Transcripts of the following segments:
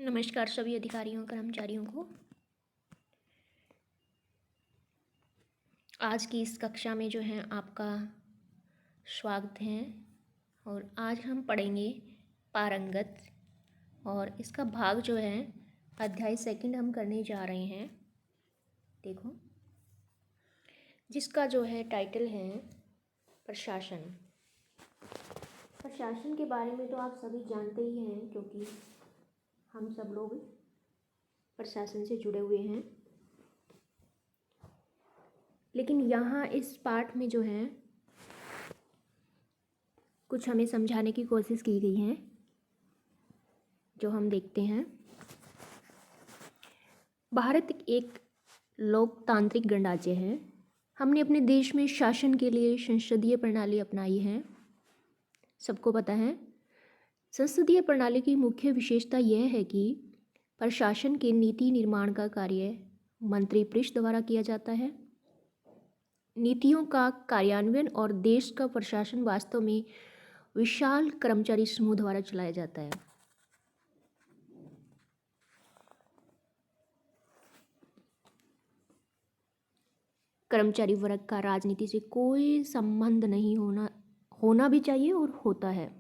नमस्कार सभी अधिकारियों कर्मचारियों को। आज की इस कक्षा में जो है आपका स्वागत है। और आज हम पढ़ेंगे पारंगत, और इसका भाग जो है अध्याय सेकंड हम करने जा रहे हैं। देखो, जिसका जो है टाइटल है प्रशासन। प्रशासन के बारे में तो आप सभी जानते ही हैं, क्योंकि हम सब लोग प्रशासन से जुड़े हुए हैं। लेकिन यहाँ इस पाठ में जो है कुछ हमें समझाने की कोशिश की गई है, जो हम देखते हैं। भारत एक लोकतांत्रिक गणराज्य है। हमने अपने देश में शासन के लिए संसदीय प्रणाली अपनाई है, सबको पता है। संसदीय प्रणाली की मुख्य विशेषता यह है कि प्रशासन के नीति निर्माण का कार्य मंत्रिपरिषद द्वारा किया जाता है। नीतियों का कार्यान्वयन और देश का प्रशासन वास्तव में विशाल कर्मचारी समूह द्वारा चलाया जाता है। कर्मचारी वर्ग का राजनीति से कोई संबंध नहीं होना भी चाहिए, और होता है।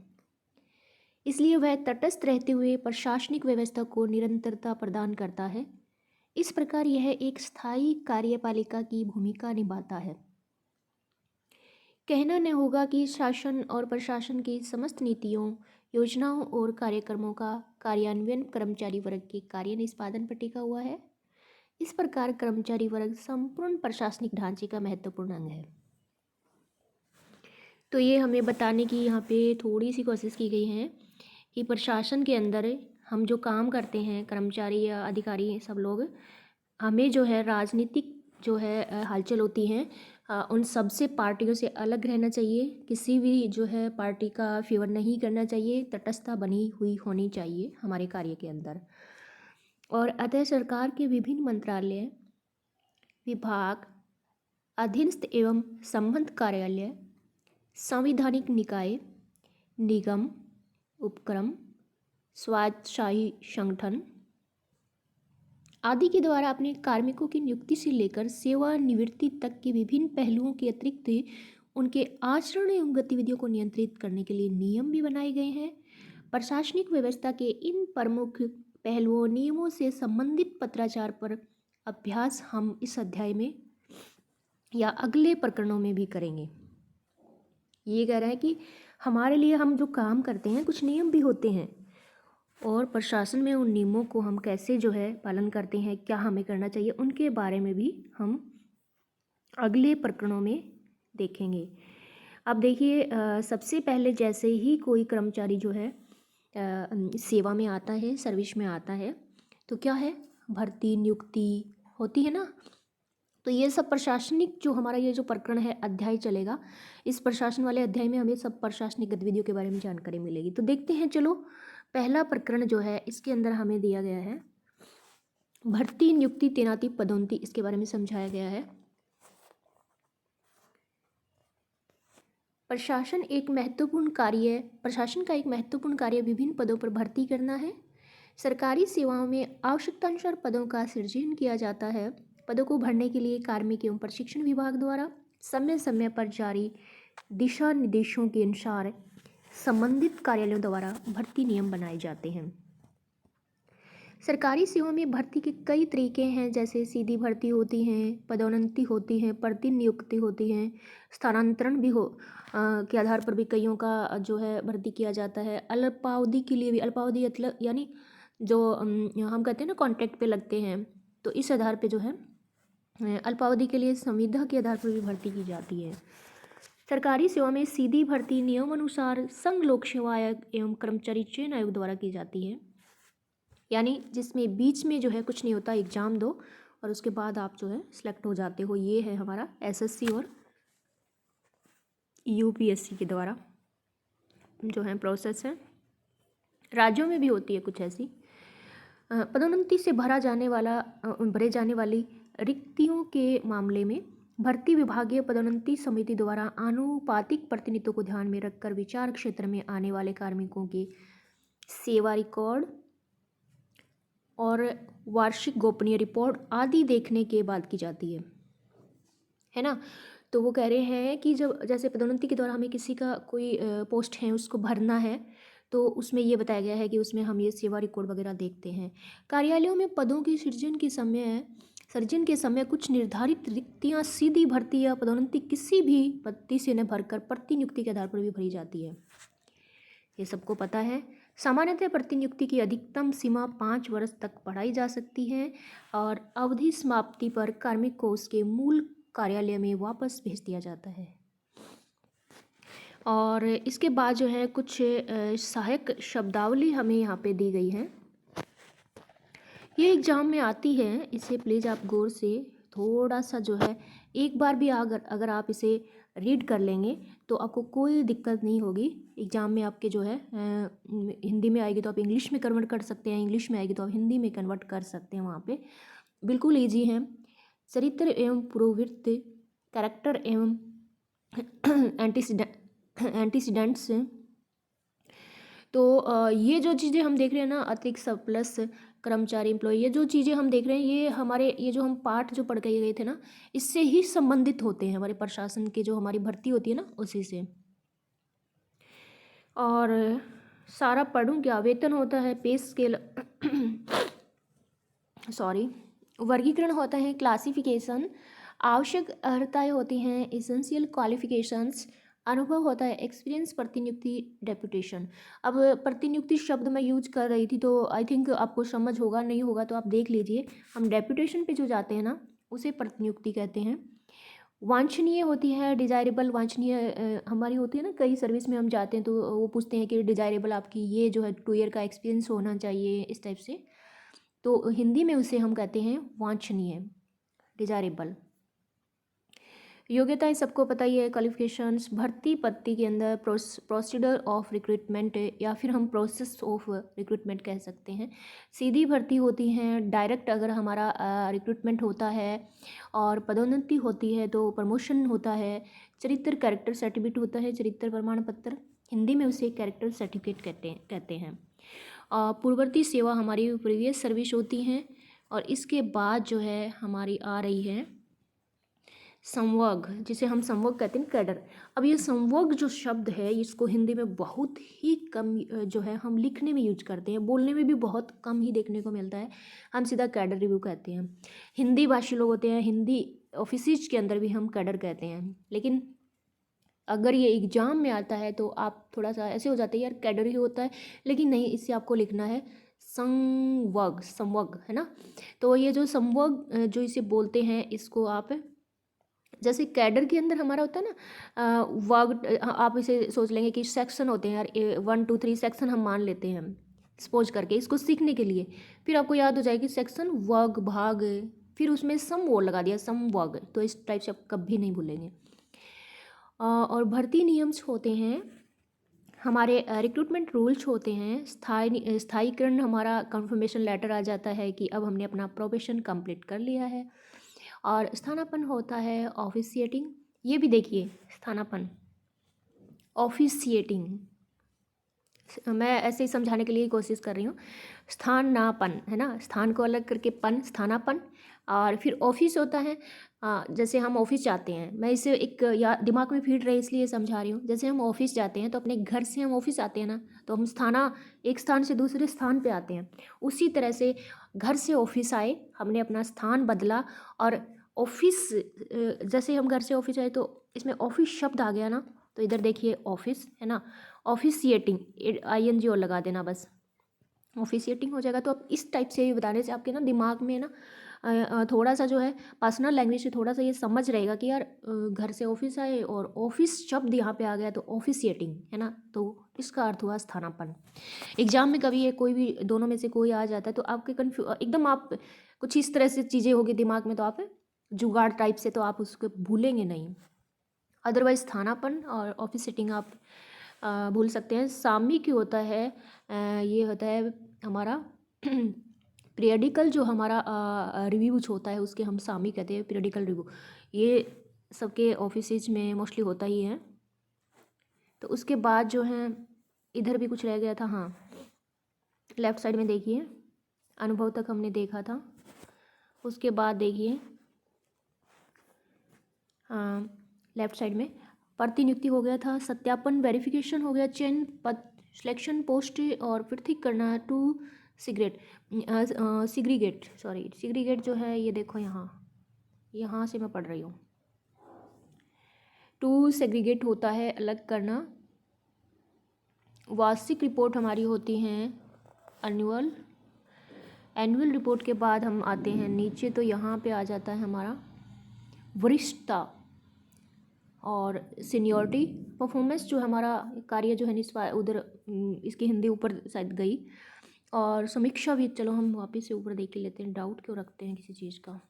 इसलिए वह तटस्थ रहते हुए प्रशासनिक व्यवस्था को निरंतरता प्रदान करता है। इस प्रकार यह एक स्थायी कार्यपालिका की भूमिका निभाता है। कहना न होगा कि शासन और प्रशासन की समस्त नीतियों, योजनाओं और कार्यक्रमों का कार्यान्वयन कर्मचारी वर्ग के कार्य निष्पादन पर टिका हुआ है। इस प्रकार कर्मचारी वर्ग संपूर्ण प्रशासनिक ढांचे का महत्वपूर्ण अंग है। तो ये हमें बताने की यहाँ पे थोड़ी सी कोशिश की गई है कि प्रशासन के अंदर हम जो काम करते हैं, कर्मचारी या अधिकारी सब लोग, हमें जो है राजनीतिक जो है हलचल होती हैं, उन सब से पार्टियों से अलग रहना चाहिए। किसी भी जो है पार्टी का फेवर नहीं करना चाहिए। तटस्थता बनी हुई होनी चाहिए हमारे कार्य के अंदर। और अतः सरकार के विभिन्न मंत्रालय, विभाग, अधीनस्थ एवं संबद्ध कार्यालय, संवैधानिक निकाय, निगम, उपक्रम, स्वायत्तशासी संगठन आदि के द्वारा अपने कार्मिकों की नियुक्ति से लेकर सेवानिवृत्ति तक के विभिन्न पहलुओं के अतिरिक्त उनके आचरण एवं गतिविधियों को नियंत्रित करने के लिए नियम भी बनाए गए हैं। प्रशासनिक व्यवस्था के इन प्रमुख पहलुओं, नियमों से संबंधित पत्राचार पर अभ्यास हम इस अध्याय में या अगले प्रकरणों में भी करेंगे। ये कह रहा है कि हमारे लिए हम जो काम करते हैं, कुछ नियम भी होते हैं, और प्रशासन में उन नियमों को हम कैसे जो है पालन करते हैं, क्या हमें करना चाहिए, उनके बारे में भी हम अगले प्रकरणों में देखेंगे। अब देखिए, सबसे पहले जैसे ही कोई कर्मचारी जो है सेवा में आता है, सर्विस में आता है, तो क्या है, भर्ती नियुक्ति होती है ना। तो ये सब प्रशासनिक जो हमारा ये जो प्रकरण है, अध्याय चलेगा, इस प्रशासन वाले अध्याय में हमें सब प्रशासनिक गतिविधियों के बारे में जानकारी मिलेगी। तो देखते हैं, चलो पहला प्रकरण जो है इसके अंदर हमें दिया गया है भर्ती, नियुक्ति, तैनाती, पदोन्नति, इसके बारे में समझाया गया है। प्रशासन का एक महत्वपूर्ण कार्य विभिन्न पदों पर भर्ती करना है। सरकारी सेवाओं में आवश्यकतानुसार पदों का सृजन किया जाता है। पदों को भरने के लिए कार्मिक एवं प्रशिक्षण विभाग द्वारा समय समय पर जारी दिशा निर्देशों के अनुसार संबंधित कार्यालयों द्वारा भर्ती नियम बनाए जाते हैं। सरकारी सेवा में भर्ती के कई तरीके हैं, जैसे सीधी भर्ती होती हैं, पदोन्नति होती है, प्रतिनियुक्ति होती हैं, स्थानांतरण भी के आधार पर भी कईयों का जो है भर्ती किया जाता है। अल्पावधि के लिए भी, अल्पावधि यानी जो हम कहते हैं ना कॉन्ट्रैक्ट पे लगते हैं, तो इस आधार पे जो है अल्पावधि के लिए संविदा के आधार पर भी भर्ती की जाती है। सरकारी सेवा में सीधी भर्ती नियमानुसार संघ लोक सेवा आयोग एवं कर्मचारी चयन आयोग द्वारा की जाती है, यानी जिसमें बीच में जो है कुछ नहीं होता, एग्ज़ाम दो और उसके बाद आप जो है सिलेक्ट हो जाते हो। ये है हमारा एसएससी और यूपीएससी के द्वारा जो है प्रोसेस है। राज्यों में भी होती है कुछ ऐसी। पदोन्नति से भरे जाने वाली रिक्तियों के मामले में भर्ती विभागीय पदोन्नति समिति द्वारा आनुपातिक प्रतिनिधित्व को ध्यान में रखकर विचार क्षेत्र में आने वाले कार्मिकों के सेवा रिकॉर्ड, और वार्षिक गोपनीय रिपोर्ट आदि देखने के बाद की जाती है ना। तो वो कह रहे हैं कि जब जैसे पदोन्नति के दौरान हमें किसी का कोई पोस्ट है उसको भरना है, तो उसमें ये बताया गया है कि उसमें हम ये सेवा रिकॉर्ड वगैरह देखते हैं। कार्यालयों में पदों की सर्जन के समय कुछ निर्धारित रिक्तियां सीधी भर्ती या पदोन्नति किसी भी पद्धति से न भरकर प्रतिनियुक्ति के आधार पर भी भरी जाती है। ये सबको पता है। सामान्यतः प्रतिनियुक्ति की अधिकतम सीमा 5 वर्ष तक बढ़ाई जा सकती है और अवधि समाप्ति पर कार्मिक को उसके मूल कार्यालय में वापस भेज दिया जाता है। और इसके बाद जो है कुछ सहायक शब्दावली हमें यहाँ पे दी गई है। ये एग्ज़ाम में आती है, इसे प्लीज़ आप गौर से थोड़ा सा जो है एक बार भी अगर आप इसे रीड कर लेंगे तो आपको कोई दिक्कत नहीं होगी। एग्ज़ाम में आपके जो है हिंदी में आएगी तो आप इंग्लिश में कन्वर्ट कर सकते हैं, इंग्लिश में आएगी तो आप हिंदी में कन्वर्ट कर सकते हैं। वहाँ पे बिल्कुल ईजी है। चरित्र एवं प्रवृत्ति, कैरेक्टर एवं एंटीसीडेंट्स। तो ये जो चीज़ें हम देख रहे हैं ना, अतिरिक्त सरप्लस, कर्मचारी, एम्प्लॉय, ये जो चीज़ें हम देख रहे हैं ये हमारे ये जो हम पाठ जो पढ़ के गए थे ना, इससे ही संबंधित होते हैं। हमारे प्रशासन की जो हमारी भर्ती होती है ना, उसी से। और सारा पढ़ूँ क्या? वेतन होता है, पे स्केल सॉरी, वर्गीकरण होता है, क्लासिफिकेशन, आवश्यक अर्हताएँ होती हैं, एसेंशियल क्वालिफिकेशंस, अनुभव होता है, एक्सपीरियंस, प्रतिनियुक्ति, डेपुटेशन। अब प्रतिनियुक्ति शब्द मैं यूज कर रही थी तो आई थिंक आपको समझ होगा, नहीं होगा तो आप देख लीजिए। हम डेपुटेशन पे जो जाते हैं ना, उसे प्रतिनियुक्ति कहते हैं। वांछनीय होती है, डिजायरेबल, वांछनीय हमारी होती है ना, कई सर्विस में हम जाते हैं तो वो पूछते हैं कि डिजायरेबल आपकी ये जो है 2 ईयर का एक्सपीरियंस होना चाहिए, इस टाइप से। तो हिंदी में उसे हम कहते हैं वांछनीय, डिजायरेबल। योग्यताएं सबको पता ही है, क्वालिफिकेशंस, भर्ती पद्धति के अंदर प्रोसीडर ऑफ रिक्रूटमेंट या फिर हम प्रोसेस ऑफ रिक्रूटमेंट कह सकते हैं। सीधी भर्ती होती हैं, डायरेक्ट अगर हमारा रिक्रूटमेंट होता है, और पदोन्नति होती है तो प्रमोशन होता है। चरित्र, कैरेक्टर सर्टिफिकेट होता है, चरित्र प्रमाण पत्र, हिंदी में उसे कैरेक्टर सर्टिफिकेट कहते हैं। पूर्ववर्ती सेवा हमारी प्रीवियस सर्विस होती हैं। और इसके बाद जो है हमारी आ रही है संवर्ग, जिसे हम संवर्ग कहते हैं, कैडर। अब ये संवर्ग जो शब्द है इसको हिंदी में बहुत ही कम जो है हम लिखने में यूज करते हैं, बोलने में भी बहुत कम ही देखने को मिलता है। हम सीधा कैडर रिव्यू कहते हैं। हिंदी भाषी लोग होते हैं, हिंदी ऑफिसेज के अंदर भी हम कैडर कहते हैं। लेकिन अगर ये एग्जाम में आता है तो आप थोड़ा सा ऐसे हो जाते हैं, यार कैडर ही होता है, लेकिन नहीं, इससे आपको लिखना है संवर्ग, संवर्ग, है ना। तो ये जो संवर्ग जो इसे बोलते हैं, इसको आप जैसे कैडर के अंदर हमारा होता है ना वर्ग, आप इसे सोच लेंगे कि सेक्शन होते हैं यार, 1 2 3 सेक्शन हम मान लेते हैं हम सपोज करके, इसको सीखने के लिए। फिर आपको याद हो जाएगी सेक्शन, वर्ग, भाग, फिर उसमें सम वो लगा दिया, सम वर्ग। तो इस टाइप से आप कभी नहीं भूलेंगे। और भर्ती नियम्स होते हैं, हमारे रिक्रूटमेंट रूल्स होते हैं। स्थायीकरण, हमारा कंफर्मेशन लेटर आ जाता है कि अब हमने अपना प्रोबेशन कंप्लीट कर लिया है। और स्थानापन्न होता है, ऑफिशिएटिंग। ये भी देखिए, स्थानापन्न, ऑफिशिएटिंग, मैं ऐसे ही समझाने के लिए कोशिश कर रही हूँ। स्थानापन्न, है ना, स्थान को अलग करके पन, स्थानापन्न। और फिर ऑफिस होता है, जैसे हम ऑफिस जाते हैं, मैं इसे एक या दिमाग में फीड रहे इसलिए समझा रही हूँ। जैसे हम ऑफिस जाते हैं तो अपने घर से हम ऑफिस आते हैं ना, तो हम एक स्थान से दूसरे स्थान पे आते हैं। उसी तरह से घर से ऑफिस आए, हमने अपना स्थान बदला, और ऑफिस जैसे हम घर से ऑफिस आए तो इसमें ऑफिस शब्द आ गया ना, तो इधर देखिए ऑफिस, है ना, ऑफिशिएटिंग, ING और लगा देना, बस ऑफिशिएटिंग हो जाएगा। तो आप इस टाइप से बताने से आपके ना दिमाग में ना थोड़ा सा जो है पर्सनल लैंग्वेज से थोड़ा सा ये समझ रहेगा कि यार घर से ऑफिस आए और ऑफिस शब्द यहाँ पे आ गया तो ऑफिशिएटिंग, है ना, तो इसका अर्थ हुआ स्थानापन्न। एग्जाम में कभी ये कोई भी दोनों में से कोई आ जाता है तो आपके एकदम आप कुछ इस तरह से चीज़ें होगी दिमाग में, तो आप जुगाड़ टाइप से तो आप उसको भूलेंगे नहीं। अदरवाइज स्थानापन्न और ऑफिशिएटिंग आप भूल सकते हैं। सामयिक होता है, ये होता है हमारा पीरियडिकल, जो हमारा रिव्यूज होता है उसके हम सामयिक कहते हैं, पीरियडिकल रिव्यू। ये सबके ऑफिसेज में मोस्टली होता ही है। तो उसके बाद जो है इधर भी कुछ रह गया था, हाँ, लेफ्ट साइड में देखिए अनुभव तक हमने देखा था। उसके बाद देखिए लेफ्ट साइड में प्रतिनियुक्ति हो गया था, सत्यापन वेरिफिकेशन हो गया, चयन पद सिलेक्शन पोस्ट और पृथक करना टू सिग्रीगेट जो है ये देखो यहाँ से मैं पढ़ रही हूँ। टू सेग्रीगेट होता है अलग करना। वार्षिक रिपोर्ट हमारी होती हैं एनुअल रिपोर्ट के बाद हम आते हैं नीचे, तो यहाँ पे आ जाता है हमारा वरिष्ठता और सीनियरिटी। परफॉर्मेंस जो हमारा कार्य जो है उधर इसकी हिंदी ऊपर शायद गई। और समीक्षा भी, चलो हम वापस से ऊपर देख लेते हैं, डाउट क्यों रखते हैं किसी चीज़ का।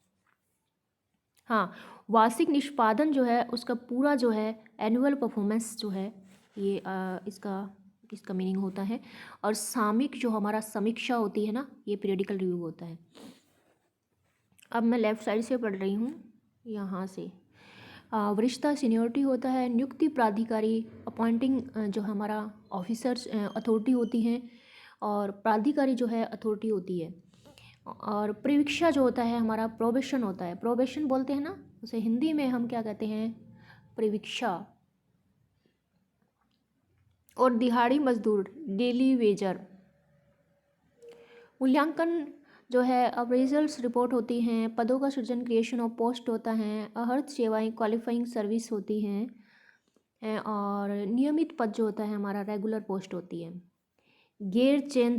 हाँ, वार्षिक निष्पादन जो है उसका पूरा जो है एनुअल परफॉर्मेंस जो है ये इसका मीनिंग होता है। और सामयिक जो हमारा समीक्षा होती है ना, ये पीरियडिकल रिव्यू होता है। अब मैं लेफ़्ट साइड से पढ़ रही हूँ यहाँ से। वरिष्ठता सीनियरिटी होता है, नियुक्ति प्राधिकारी अपॉइंटिंग जो हमारा ऑफिसर्स अथॉरिटी होती हैं, और प्राधिकारी जो है अथॉरिटी होती है। और परिवीक्षा जो होता है हमारा प्रोबेशन होता है, प्रोबेशन बोलते हैं ना उसे हिंदी में हम क्या कहते हैं, परिवीक्षा। और दिहाड़ी मजदूर डेली वेजर। मूल्यांकन जो है अप्रेजल्स रिपोर्ट होती हैं, पदों का सृजन क्रिएशन ऑफ पोस्ट होता है, अर्हत सेवाएं क्वालिफाइंग सर्विस होती हैं, और नियमित पद जो होता है हमारा रेगुलर पोस्ट होती है। गैर चयन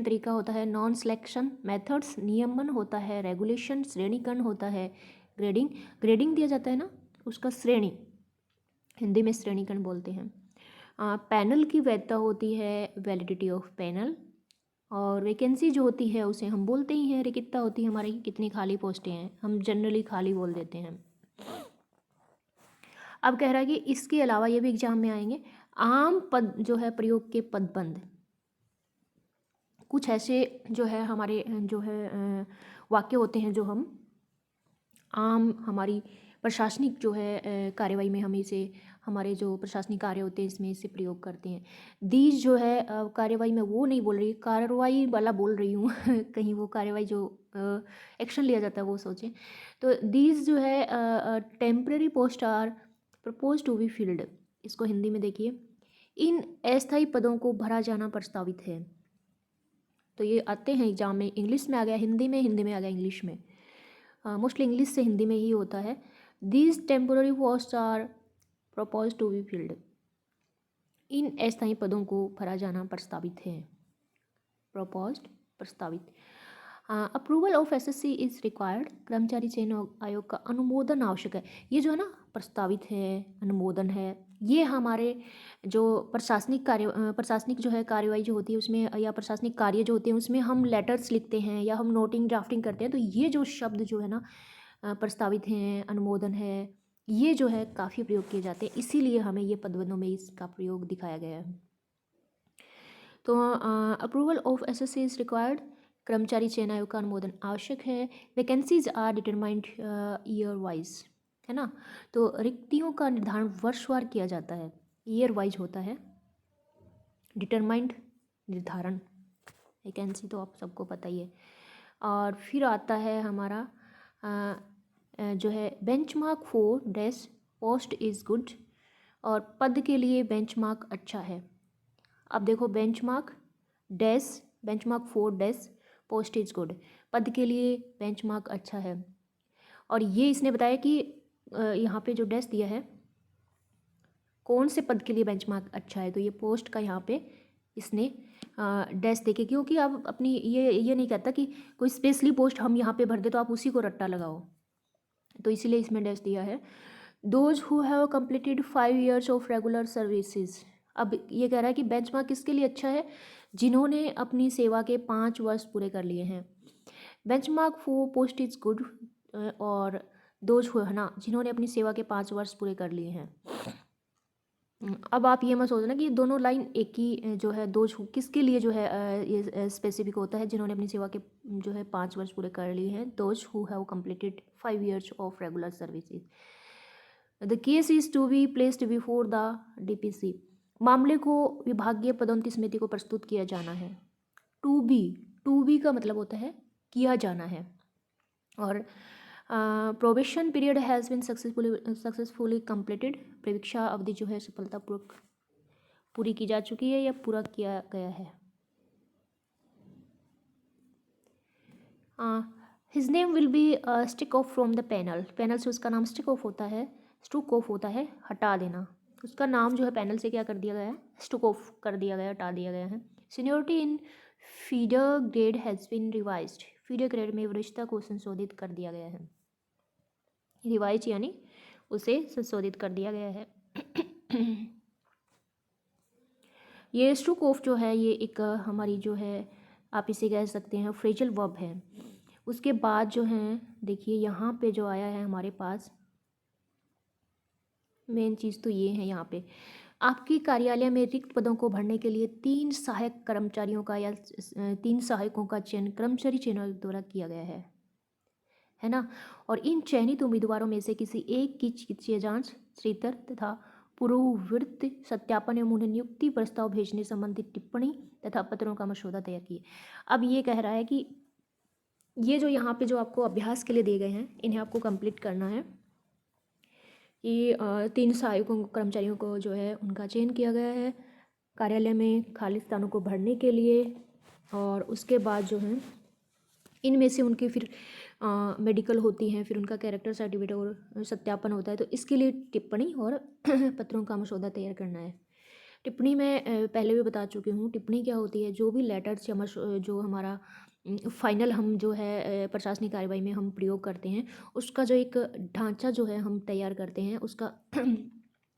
तरीका होता है नॉन सिलेक्शन मेथड्स। नियमन होता है रेगुलेशन। श्रेणीकरण होता है ग्रेडिंग दिया जाता है ना, उसका श्रेणी हिंदी में श्रेणीकरण बोलते हैं। पैनल की वैधता होती है वैलिडिटी ऑफ पैनल। और वैकेंसी जो होती है उसे हम बोलते ही हैं रिक्तता होती है हमारी, कितनी खाली पोस्टें हैं, हम जनरली खाली बोल देते हैं। अब कह रहा है कि इसके अलावा ये भी एग्जाम में आएंगे, आम पद जो है प्रयोग के पदबंध। कुछ ऐसे जो है हमारे जो है वाक्य होते हैं जो हम आम हमारी प्रशासनिक जो है कार्यवाही में हम इसे, हमारे जो प्रशासनिक कार्य होते हैं इसमें इसे प्रयोग करते हैं। दीज जो है कार्यवाही में वो नहीं बोल रही, कार्रवाई वाला बोल रही हूँ कहीं वो कार्यवाही जो एक्शन लिया जाता है वो सोचें। तो दीज जो है temporary post are propose to be filled. इसको हिंदी में देखिए, इन अस्थायी पदों को भरा जाना प्रस्तावित है। तो ये आते हैं एग्जाम में, इंग्लिश में आ गया हिंदी में आ गया इंग्लिश में, मोस्टली इंग्लिश से हिंदी में ही होता है। These temporary post are propose to be filled. इन अस्थायी पदों को भरा जाना प्रस्तावित है, प्रपोज्ड प्रस्तावित। Approval of SSC is required. कर्मचारी चयन आयोग का अनुमोदन आवश्यक है। ये जो है ना प्रस्तावित है, अनुमोदन है, ये हमारे जो प्रशासनिक जो है कार्यवाही जो होती है उसमें, या प्रशासनिक कार्य जो होते हैं उसमें हम लेटर्स लिखते हैं या हम नोटिंग ड्राफ्टिंग करते हैं, तो ये जो शब्द जो है ना प्रस्तावित हैं, अनुमोदन है, ये जो है काफ़ी प्रयोग किए जाते हैं, इसीलिए हमें ये पदबंधों में इसका प्रयोग दिखाया गया है। तो approval of SSC is required. कर्मचारी चयन आयोग का अनुमोदन आवश्यक है। Vacancies are determined year wise, है ना। तो रिक्तियों का निर्धारण वर्षवार किया जाता है, ईयर वाइज होता है। डिटरमाइंड निर्धारण, वैकेंसी तो आप सबको पता ही है। और फिर आता है हमारा जो है benchmark for dash post is good. और पद के लिए बेंचमार्क अच्छा है। अब देखो benchmark for dash post is good, पद के लिए बेंचमार्क अच्छा है। और ये इसने बताया कि यहाँ पे जो डैश दिया है कौन से पद के लिए बेंचमार्क अच्छा है, तो ये पोस्ट का यहाँ पे इसने डैश देके, क्योंकि अब अपनी ये नहीं कहता कि कोई स्पेशली पोस्ट हम यहाँ पे भर दे तो आप उसी को रट्टा लगाओ, तो इसीलिए इसमें डैश दिया है। Those who have completed 5 years of regular services. अब ये कह रहा है कि बेंचमार्क किसके लिए अच्छा है, जिन्होंने अपनी सेवा के 5 वर्ष पूरे कर लिए हैं। Benchmark for post is good, और दोज हु, है ना, जिन्होंने अपनी सेवा के 5 वर्ष पूरे कर लिए हैं। अब आप ये मत सोचना कि दोनों लाइन एक ही जो है, दोज हु किसके लिए जो है ये स्पेसिफिक होता है, जिन्होंने अपनी सेवा के जो है 5 वर्ष पूरे कर लिए हैं। Those who have completed 5 years of regular services. The case is to be placed before the DPC. मामले को विभागीय पदोन्नति समिति को प्रस्तुत किया जाना है। टू बी टू बी का मतलब होता है किया जाना है। और probation period has been successfully completed, प्रतीक्षा अवधि जो है सफलतापूर्वक पूरी की जा चुकी है या पूरा किया गया है। His name will be stick of from the panel, panel से उसका नाम स्टिक ऑफ होता है, स्टुक ऑफ होता है हटा देना, उसका नाम जो है पैनल से क्या कर दिया गया है, स्टुक ऑफ कर दिया गया, हटा दिया गया है। Seniority in feeder grade has been revised, feeder grade में वरिष्ठता को संशोधित कर दिया गया है, रिवाइज यानी उसे संशोधित कर दिया गया है। ये स्टुक ऑफ जो है ये एक हमारी जो है आप इसे कह सकते हैं फ्रेजल वर्ब है। उसके बाद जो है देखिए यहाँ पे जो आया है हमारे पास मेन चीज़ तो ये है, यहाँ पे आपके कार्यालय में रिक्त पदों को भरने के लिए 3 सहायक कर्मचारियों का या 3 सहायकों का चयन कर्मचारी चयन द्वारा किया गया है ना। और इन चयनित उम्मीदवारों में से किसी एक की चिकित्सीय जांच, स्त्रीतर तथा पूर्ववृत्त सत्यापन एवं उन्हें नियुक्ति प्रस्ताव भेजने संबंधित टिप्पणी तथा पत्रों का मसौदा तैयार किए। अब ये कह रहा है कि ये जो यहाँ पे जो आपको अभ्यास के लिए दिए गए हैं इन्हें आपको कंप्लीट करना है। ये 3 सहायकों कर्मचारियों को जो है उनका चयन किया गया है कार्यालय में खाली स्थानों को भरने के लिए, और उसके बाद जो है इनमें से उनकी फिर मेडिकल होती हैं, फिर उनका कैरेक्टर सर्टिफिकेट और सत्यापन होता है, तो इसके लिए टिप्पणी और पत्रों का मसौदा तैयार करना है। टिप्पणी मैं पहले भी बता चुकी हूँ, टिप्पणी क्या होती है, जो भी लेटर्स या जो हमारा फाइनल हम जो है प्रशासनिक कार्रवाई में हम प्रयोग करते हैं उसका जो एक ढांचा जो है हम तैयार करते हैं, उसका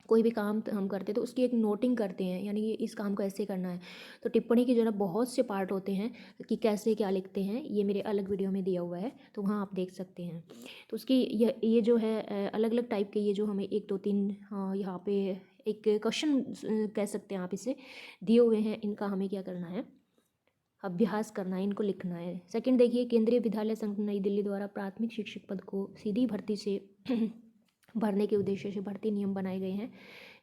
कोई भी काम हम करते हैं तो उसकी एक नोटिंग करते हैं, यानी कि इस काम को ऐसे करना है। तो टिप्पणी के जो है बहुत से पार्ट होते हैं कि कैसे क्या लिखते हैं, ये मेरे अलग वीडियो में दिया हुआ है तो वहाँ आप देख सकते हैं। तो उसकी ये जो है अलग अलग टाइप के ये जो हमें 1 2 3 यहाँ पे एक क्वेश्चन कह सकते हैं आप इसे दिए हुए हैं, इनका हमें क्या करना है, अभ्यास करना है, इनको लिखना है। सेकंड देखिए, केंद्रीय विद्यालय संघ नई दिल्ली द्वारा प्राथमिक शिक्षक पद को सीधी भर्ती से भरने के उद्देश्य से भर्ती नियम बनाए गए हैं।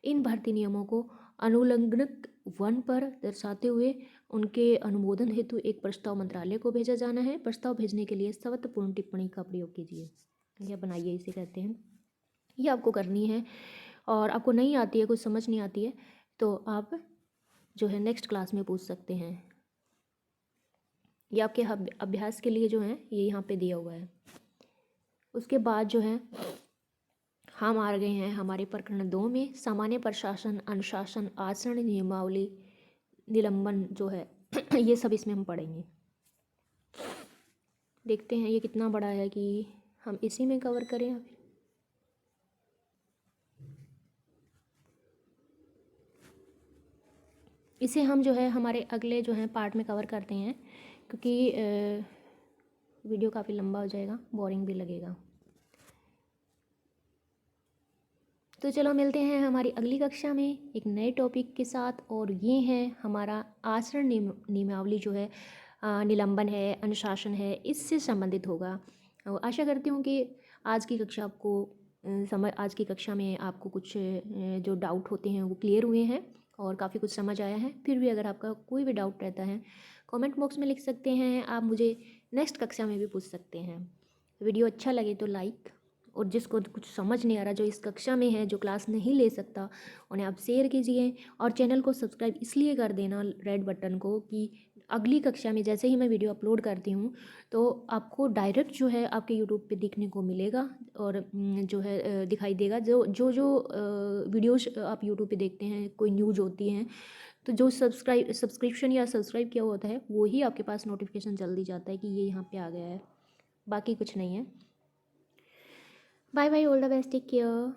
इन भर्ती नियमों को अनुलग्नक 1 पर दर्शाते हुए उनके अनुमोदन हेतु एक प्रस्ताव मंत्रालय को भेजा जाना है। प्रस्ताव भेजने के लिए सवतपूर्ण टिप्पणी का प्रयोग कीजिए या बनाइए, इसे कहते हैं। ये आपको करनी है, और आपको नहीं आती है, कुछ समझ नहीं आती है तो आप जो है नेक्स्ट क्लास में पूछ सकते हैं। ये आपके अभ्यास के लिए जो है ये यहाँ पे दिया हुआ है। उसके बाद जो है हम आ गए हैं हमारे प्रकरण 2 में, सामान्य प्रशासन, अनुशासन, आचरण नियमावली, निलंबन जो है ये सब इसमें हम पढ़ेंगे। देखते हैं ये कितना बड़ा है कि हम इसी में कवर करें या फिर इसे हम जो है हमारे अगले जो है पार्ट में कवर करते हैं, क्योंकि वीडियो काफ़ी लंबा हो जाएगा, बोरिंग भी लगेगा। तो चलो मिलते हैं हमारी अगली कक्षा में एक नए टॉपिक के साथ, और ये है हमारा आचरण नियमावली जो है, निलंबन है, अनुशासन है, इससे संबंधित होगा। आशा करती हूँ कि आज की कक्षा आपको आज की कक्षा में आपको कुछ जो डाउट होते हैं वो क्लियर हुए हैं और काफ़ी कुछ समझ आया है। फिर भी अगर आपका कोई भी डाउट रहता है कमेंट बॉक्स में लिख सकते हैं, आप मुझे नेक्स्ट कक्षा में भी पूछ सकते हैं। वीडियो अच्छा लगे तो लाइक, और जिसको कुछ समझ नहीं आ रहा, जो इस कक्षा में है, जो क्लास नहीं ले सकता, उन्हें आप शेयर कीजिए, और चैनल को सब्सक्राइब इसलिए कर देना रेड बटन को कि अगली कक्षा में जैसे ही मैं वीडियो अपलोड करती हूँ तो आपको डायरेक्ट जो है आपके यूट्यूब पे दिखने को मिलेगा, और जो है दिखाई देगा। जो वीडियोस आप यूट्यूब पे देखते हैं, कोई न्यूज़ होती हैं, तो जो सब्सक्रिप्शन या सब्सक्राइब किया होता है वो ही आपके पास नोटिफिकेशन जल्दी जाता है कि ये यहाँ पे आ गया है, बाकी कुछ नहीं है। Bye bye, all the best, take care.